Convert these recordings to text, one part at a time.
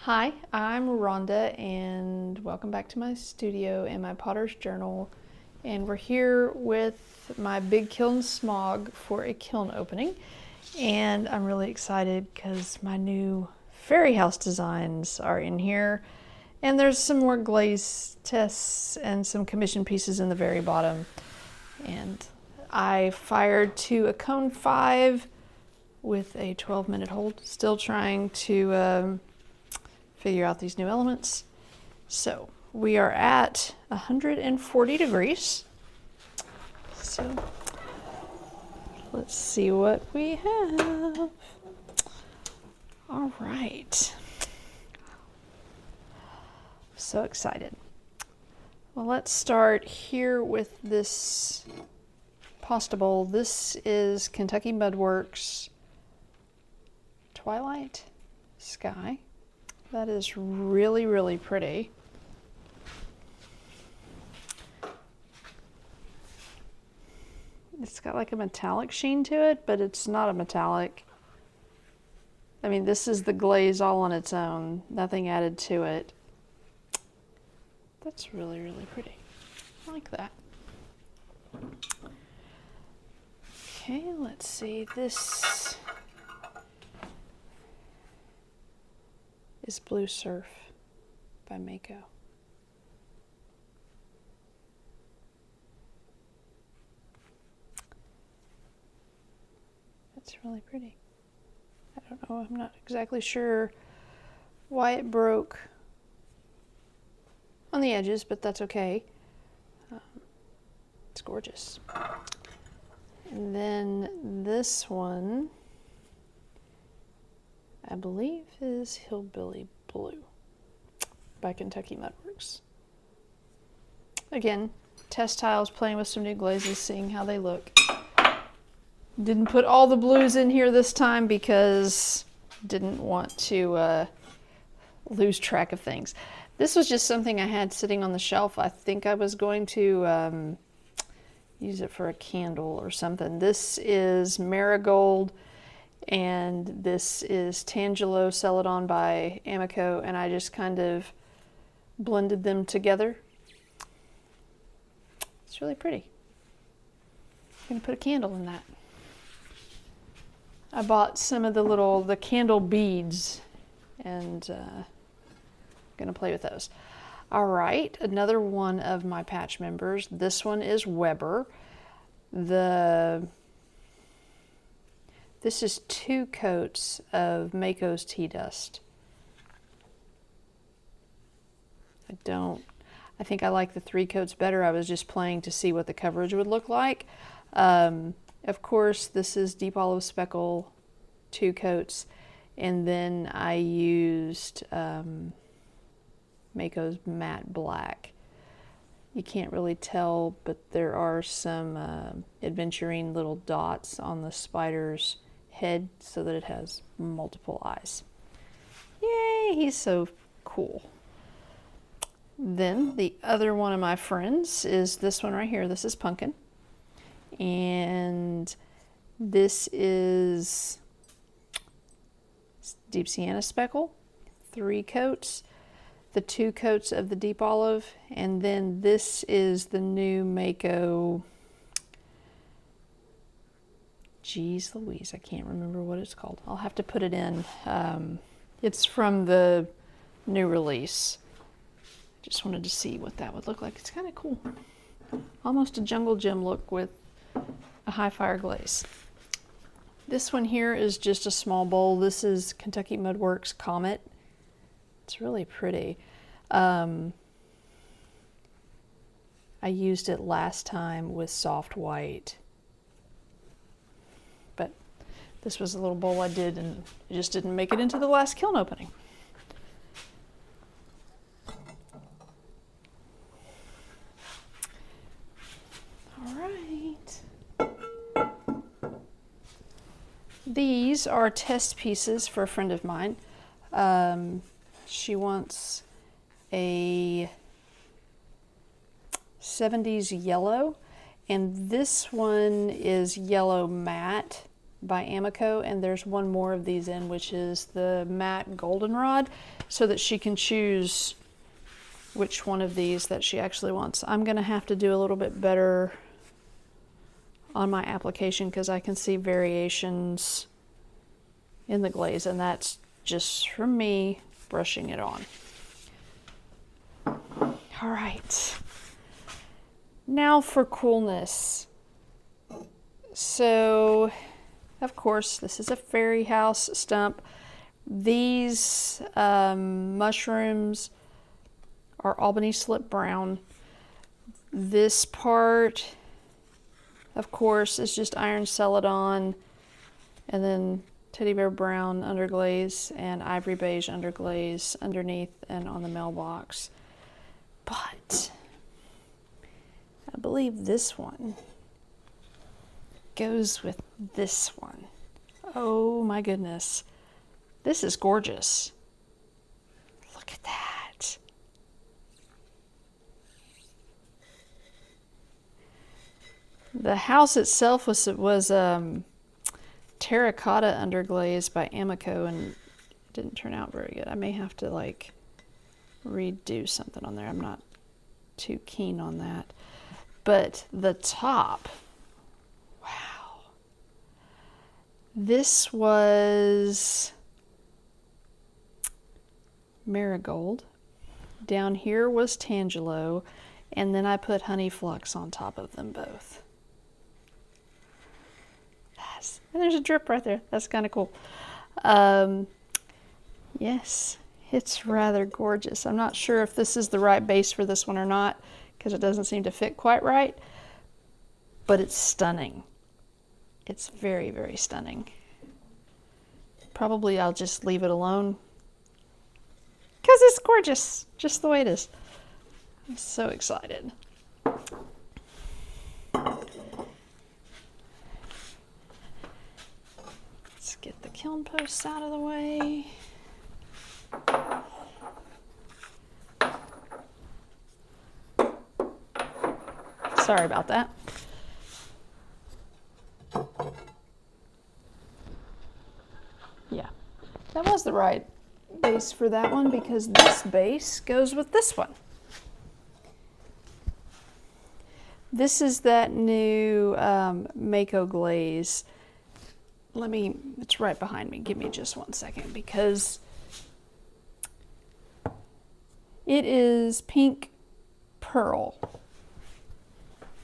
Hi, I'm Rhonda and welcome back to my studio and my potter's journal. And we're here with my big kiln smog for a kiln opening. And I'm really excited because my new fairy house designs are in here. And there's some more glaze tests and some commission pieces in the very bottom. And I fired to a cone 5 with a 12-minute hold, still trying to figure out these new elements. So we are at 140 degrees. So let's see what we have. All right. So excited. Well, let's start here with this pasta bowl. This is Kentucky Mudworks Twilight Sky. That is really, really pretty. It's got like a metallic sheen to it, but it's not a metallic. I mean, this is the glaze all on its own, nothing added to it. That's really, really pretty. I like that. Okay, let's see. This is Blue Surf by Mayco. That's really pretty. I don't know, I'm not exactly sure why it broke on the edges, but that's okay. It's gorgeous. And then this one, I believe, is Hillbilly Blue by Kentucky Mudworks. Again, test tiles, playing with some new glazes, seeing how they look. Didn't put all the blues in here this time because didn't want to lose track of things. This was just something I had sitting on the shelf. I think I was going to use it for a candle or something. This is Marigold, and this is Tangelo Celadon by Mayco, and I just kind of blended them together. It's really pretty. I'm gonna put a candle in that. I bought some of the candle beads, and gonna play with those. All right, another one of my patch members. This one is Weber. This is 2 coats of Mayco's tea dust. I think I like the 3 coats better. I was just playing to see what the coverage would look like. Of course, this is Deep Olive Speckle, 2 coats, and then I used Mayco's Matte Black. You can't really tell, but there are some adventuring little dots on the spider's head so that it has multiple eyes. Yay, he's so cool. Then the other one of my friends is this one right here. This is Pumpkin. And this is Deep Sienna Speckle, 3 coats. The 2 coats of the Deep Olive, and then this is the new Mayco, geez Louise, I can't remember what it's called. I'll have to put it in. It's from the new release. Just wanted to see what that would look like. It's kind of cool. Almost a jungle gym look with a high fire glaze. This one here is just a small bowl. This is Kentucky Mudworks Comet. It's really pretty. I used it last time with soft white, but this was a little bowl I did and it just didn't make it into the last kiln opening. All right. These are test pieces for a friend of mine. She wants a 70s yellow, and this one is yellow matte, by Mayco, and there's one more of these in, which is the matte goldenrod, so that she can choose which one of these that she actually wants. I'm gonna have to do a little bit better on my application because I can see variations in the glaze, and that's just from me brushing it on. All right, now for coolness. So, of course, this is a fairy house stump. These mushrooms are Albany slip brown. This part, of course, is just iron celadon, and then teddy bear brown underglaze and ivory beige underglaze underneath and on the mailbox. But I believe this one goes with this one. Oh my goodness. This is gorgeous. Look at that. The house itself was terra-cotta underglaze by Mayco, and it didn't turn out very good. I may have to like redo something on there. I'm not too keen on that. But the top, wow. This was marigold. Down here was tangelo, and then I put honey flux on top of them both. And there's a drip right there. That's kind of cool. Yes, it's rather gorgeous. I'm not sure if this is the right base for this one or not, because it doesn't seem to fit quite right, but it's stunning. It's very, very stunning. Probably I'll just leave it alone because it's gorgeous, just the way it is. I'm so excited. Let's get the kiln posts out of the way. Sorry about that. Yeah, that was the right base for that one because this base goes with this one. This is that new Mayco glaze. It's right behind me. Give me just 1 second because it is pink pearl.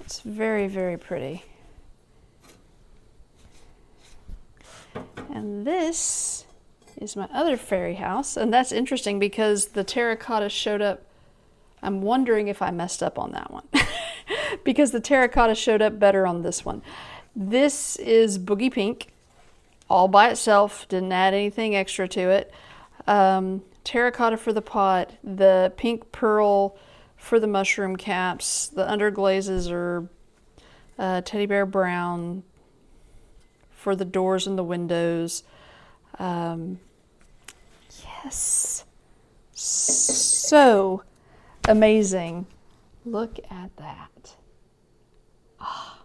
It's very, very pretty. And this is my other fairy house, and that's interesting because the terracotta showed up. I'm wondering if I messed up on that one because the terracotta showed up better on this one. This is boogie pink, all by itself, didn't add anything extra to it. Terracotta for the pot, the pink pearl for the mushroom caps, the underglazes are teddy bear brown for the doors and the windows. Yes, so amazing. Look at that. Oh,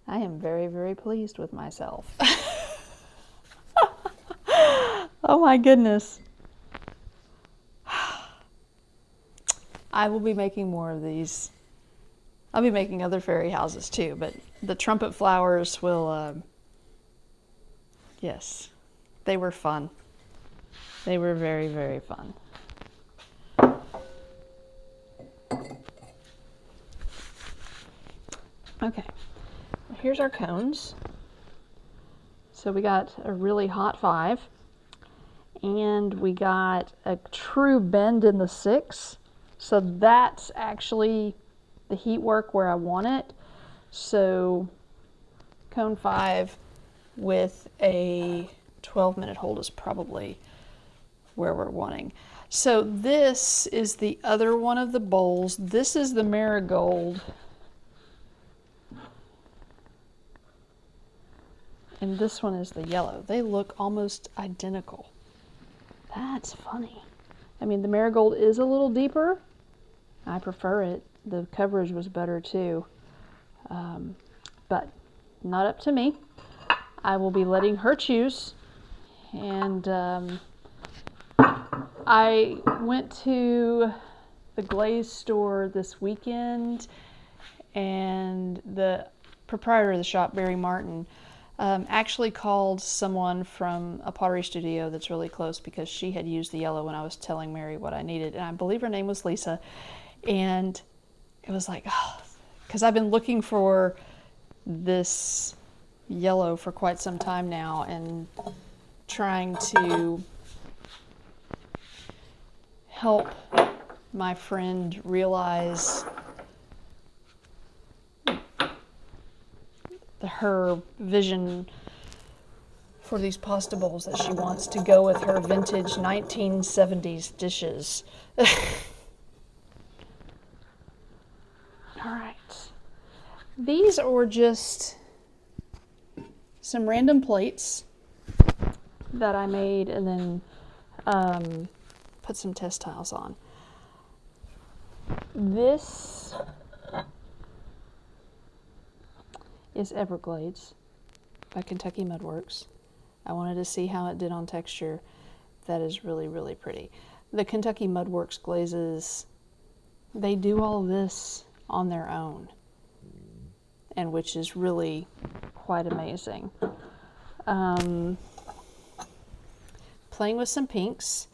I am very, very pleased with myself. Oh my goodness. I will be making more of these. I'll be making other fairy houses too, but the trumpet flowers will, yes, they were fun. They were very, very fun. Okay, here's our cones. So we got a really hot 5, and we got a true bend in the 6. So that's actually the heat work where I want it. So cone 5 with a 12-minute hold is probably where we're wanting. So this is the other one of the bowls. This is the marigold. And this one is the yellow. They look almost identical. That's funny. I mean, the marigold is a little deeper. I prefer it. The coverage was better too. But not up to me. I will be letting her choose. And I went to the Glaze store this weekend, and the proprietor of the shop, Barry Martin, actually called someone from a pottery studio that's really close, because she had used the yellow when I was telling Mary what I needed, and I believe her name was Lisa. And it was like, oh, because I've been looking for this yellow for quite some time now, and trying to help my friend realize her vision for these pasta bowls that she wants to go with her vintage 1970s dishes. All right. These are just some random plates that I made and then put some test tiles on. This is Everglades by Kentucky Mudworks. I wanted to see how it did on texture. That is really, really pretty. The Kentucky Mudworks glazes, they do all this on their own, and which is really quite amazing. Playing with some pinks.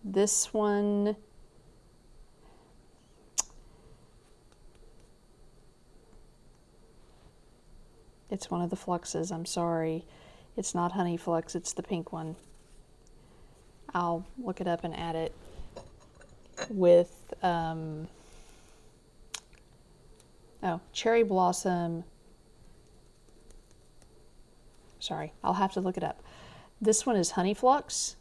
This one, it's one of the fluxes, I'm sorry. It's not honey flux, it's the pink one. I'll look it up and add it with, cherry blossom. Sorry, I'll have to look it up. This one is honey flux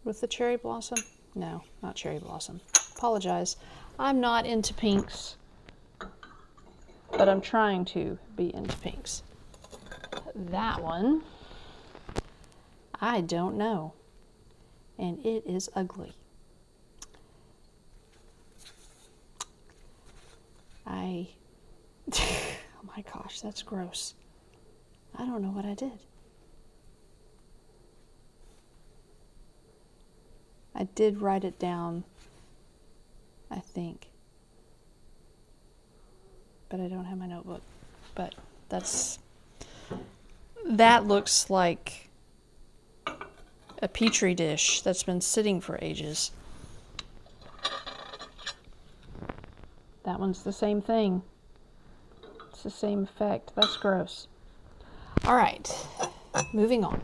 with the cherry blossom. No, not cherry blossom. Apologize. I'm not into pinks, but I'm trying to be into pinks. That one, I don't know, and it is ugly. Oh my gosh, that's gross. I don't know what I did. I did write it down, I think, but I don't have my notebook. But that looks like a Petri dish that's been sitting for ages. That one's the same thing. It's the same effect. That's gross. All right, moving on.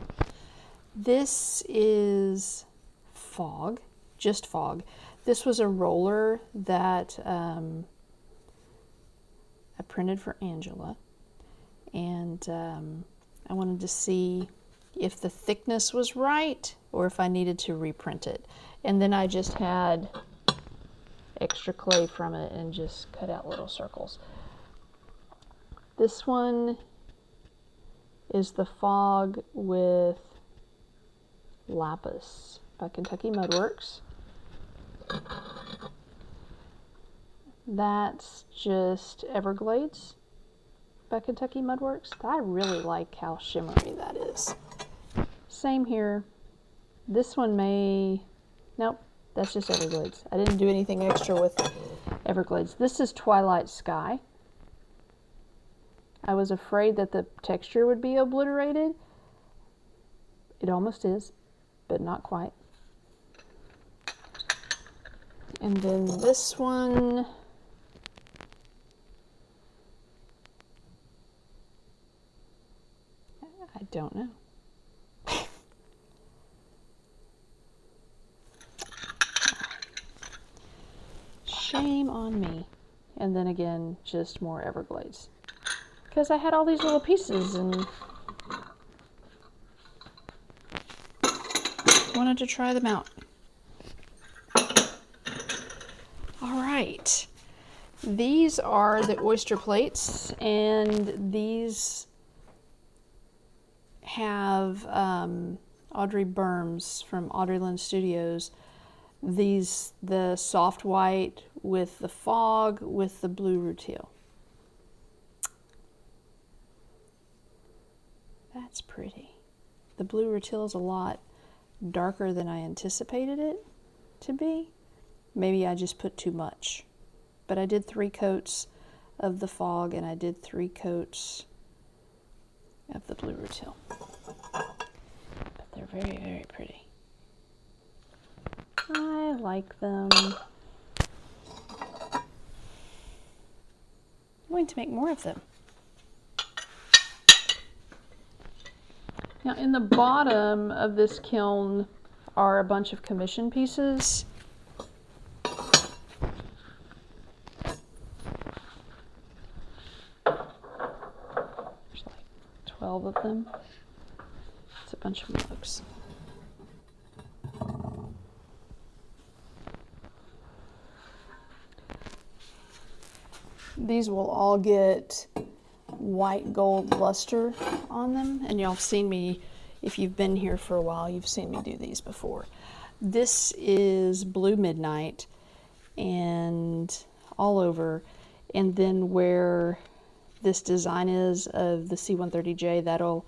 This is fog, just fog. This was a roller that I printed for Angela, and I wanted to see if the thickness was right or if I needed to reprint it. And then I just had extra clay from it and just cut out little circles. This one is the fog with lapis by Kentucky Mudworks. That's just Everglades by Kentucky Mudworks. I really like how shimmery that is. Same here. This one nope, that's just Everglades. I didn't do anything extra with Everglades. This is Twilight Sky. I was afraid that the texture would be obliterated. It almost is, but not quite. And then this one, I don't know. Shame on me. And then again, just more Everglades. Because I had all these little pieces and wanted to try them out. All right. These are the oyster plates, and these have Audrey Berms from Audrey Studios. These, the soft white with the fog with the blue rutile. That's pretty. The blue rutile is a lot darker than I anticipated it to be. Maybe I just put too much. But I did 3 coats of the fog and I did 3 coats of the blue rutile. But they're very, very pretty. I like them. I'm going to make more of them. Now in the bottom of this kiln are a bunch of commission pieces. There's like 12 of them. It's a bunch of mugs. These will all get white gold luster on them, and y'all have seen me, if you've been here for a while, you've seen me do these before. This is blue midnight and all over, and then where this design is of the C130J, that'll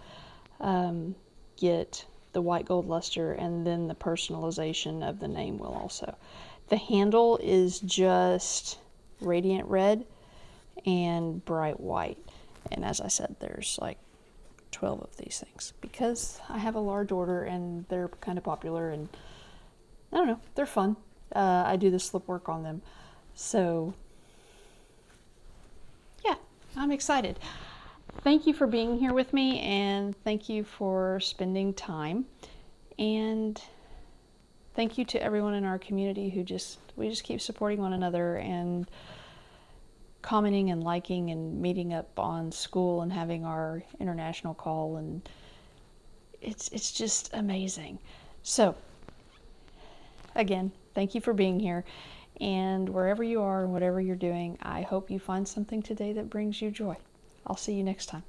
get the white gold luster, and then the personalization of the name will also. The handle is just radiant red and bright white. And as I said, there's like 12 of these things because I have a large order and they're kind of popular, and I don't know, they're fun. I do the slip work on them. So yeah, I'm excited. Thank you for being here with me, and thank you for spending time. And thank you to everyone in our community who we just keep supporting one another and commenting and liking and meeting up on school and having our international call, and it's just amazing. So again, thank you for being here, and wherever you are and whatever you're doing, I hope you find something today that brings you joy. I'll see you next time.